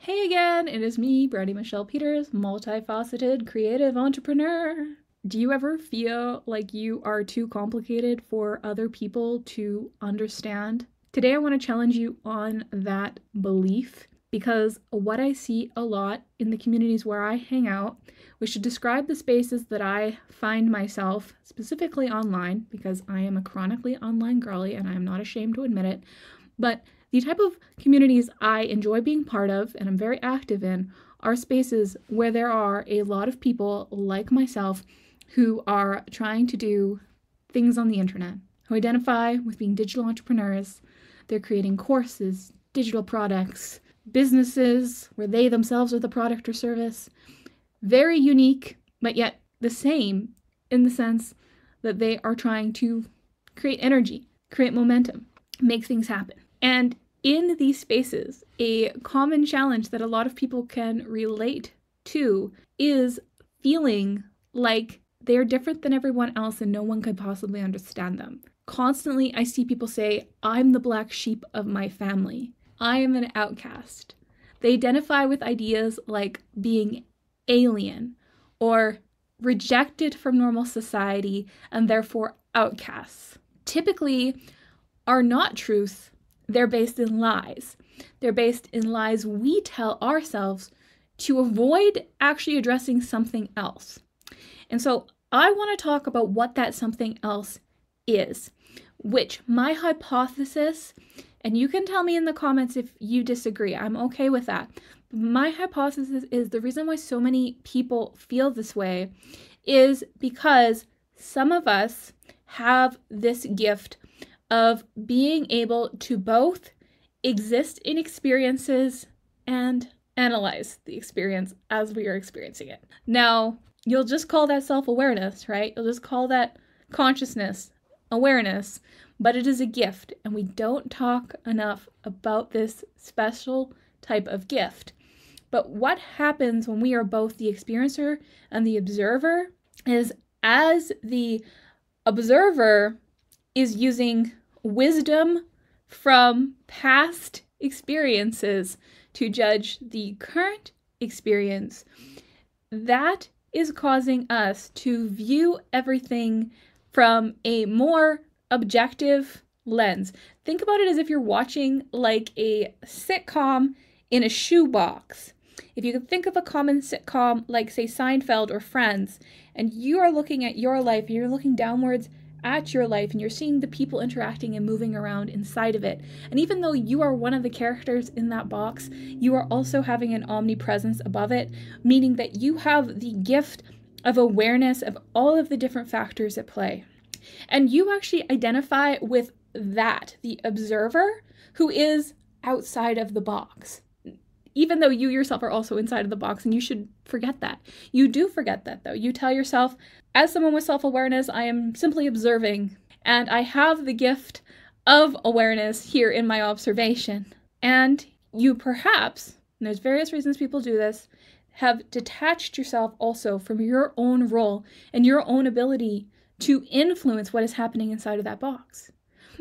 Hey again, it is me, Brandie Michelle Peters, multifaceted creative entrepreneur. Do you ever feel like you are too complicated for other people to understand? Today I want to challenge you on that belief because what I see a lot in the communities where I hang out, which should describe the spaces that I find myself, specifically online, because I am a chronically online girly and I am not ashamed to admit it, but the type of communities I enjoy being part of and I'm very active in are spaces where there are a lot of people like myself who are trying to do things on the internet, who identify with being digital entrepreneurs. They're creating courses, digital products, businesses where they themselves are the product or service. Very unique, but yet the same in the sense that they are trying to create energy, create momentum, make things happen. And in these spaces, a common challenge that a lot of people can relate to is feeling like they're different than everyone else and no one could possibly understand them. Constantly, I see people say, I'm the black sheep of my family. I am an outcast. They identify with ideas like being alien or rejected from normal society and therefore outcasts. Typically are not truth. They're based in lies. They're based in lies we tell ourselves to avoid actually addressing something else. And so I want to talk about what that something else is, which my hypothesis, and you can tell me in the comments if you disagree, I'm okay with that. My hypothesis is the reason why so many people feel this way is because some of us have this gift of being able to both exist in experiences and analyze the experience as we are experiencing it. Now, you'll just call that self-awareness, right? You'll just call that consciousness, awareness, but it is a gift, and we don't talk enough about this special type of gift. But what happens when we are both the experiencer and the observer is as the observer is using wisdom from past experiences to judge the current experience, that is causing us to view everything from a more objective lens. Think about it as if you're watching like a sitcom in a shoebox. If you can think of a common sitcom like, say, Seinfeld or Friends, and you are looking at your life and you're looking downwards at your life and you're seeing the people interacting and moving around inside of it. And even though you are one of the characters in that box, you are also having an omnipresence above it, meaning that you have the gift of awareness of all of the different factors at play. And you actually identify with that, the observer who is outside of the box. Even though you yourself are also inside of the box, and you should forget that. You do forget that, though. You tell yourself, as someone with self-awareness, I am simply observing, and I have the gift of awareness here in my observation. And you perhaps, and there's various reasons people do this, have detached yourself also from your own role and your own ability to influence what is happening inside of that box.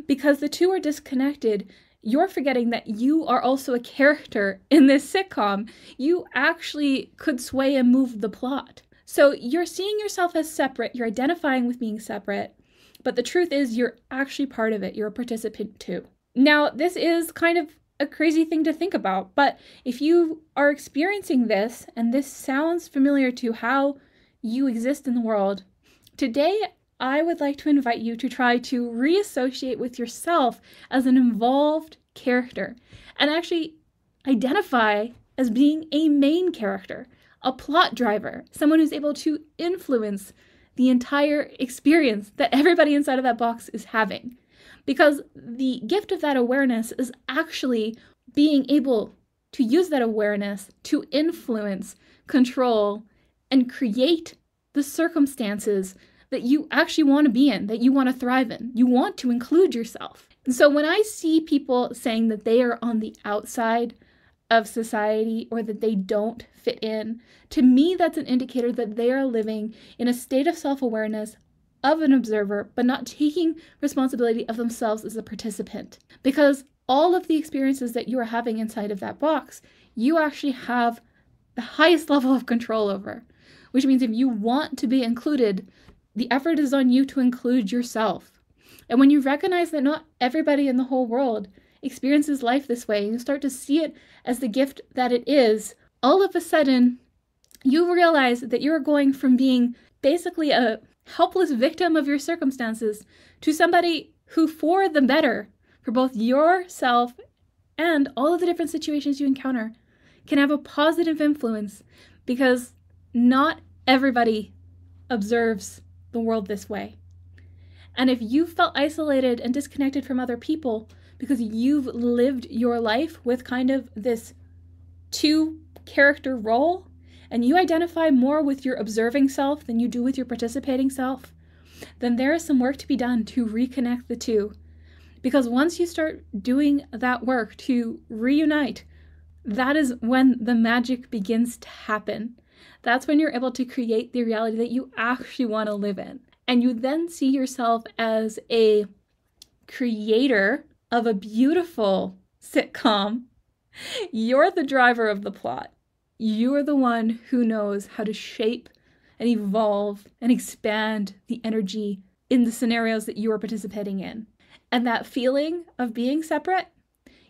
Because the two are disconnected, you're forgetting that you are also a character in this sitcom. You actually could sway and move the plot. So you're seeing yourself as separate, you're identifying with being separate, but the truth is you're actually part of it. You're a participant too. Now, this is kind of a crazy thing to think about, but if you are experiencing this, and this sounds familiar to how you exist in the world, today I would like to invite you to try to reassociate with yourself as an involved character and actually identify as being a main character, a plot driver, someone who's able to influence the entire experience that everybody inside of that box is having. Because the gift of that awareness is actually being able to use that awareness to influence, control, and create the circumstances that you actually want to be in, that you want to thrive in. You want to include yourself. And so when I see people saying that they are on the outside of society or that they don't fit in, to me that's an indicator that they are living in a state of self-awareness of an observer, but not taking responsibility of themselves as a participant. Because all of the experiences that you are having inside of that box, you actually have the highest level of control over. Which means if you want to be included, the effort is on you to include yourself. And when you recognize that not everybody in the whole world experiences life this way, and you start to see it as the gift that it is, all of a sudden, you realize that you're going from being basically a helpless victim of your circumstances to somebody who, for the better, for both yourself and all of the different situations you encounter, can have a positive influence, because not everybody observes the world this way. And if you felt isolated and disconnected from other people because you've lived your life with kind of this two-character role, and you identify more with your observing self than you do with your participating self, then there is some work to be done to reconnect the two. Because once you start doing that work to reunite, that is when the magic begins to happen. That's when you're able to create the reality that you actually want to live in. And you then see yourself as a creator of a beautiful sitcom. You're the driver of the plot. You're the one who knows how to shape and evolve and expand the energy in the scenarios that you are participating in. And that feeling of being separate,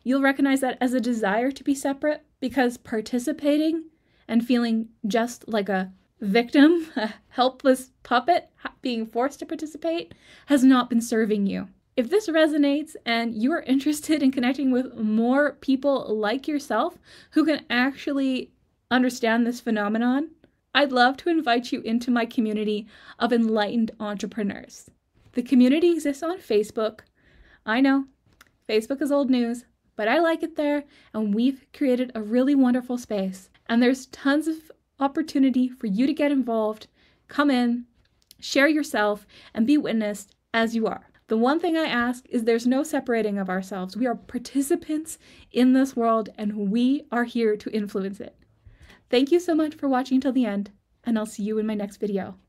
you'll recognize that as a desire to be separate, because participating and feeling just like a victim, a helpless puppet being forced to participate, has not been serving you. If this resonates and you are interested in connecting with more people like yourself who can actually understand this phenomenon, I'd love to invite you into my community of enlightened entrepreneurs. The community exists on Facebook. I know, Facebook is old news, but I like it there, and we've created a really wonderful space. And there's tons of opportunity for you to get involved, come in, share yourself, and be witnessed as you are. The one thing I ask is there's no separating of ourselves. We are participants in this world, and we are here to influence it. Thank you so much for watching till the end, and I'll see you in my next video.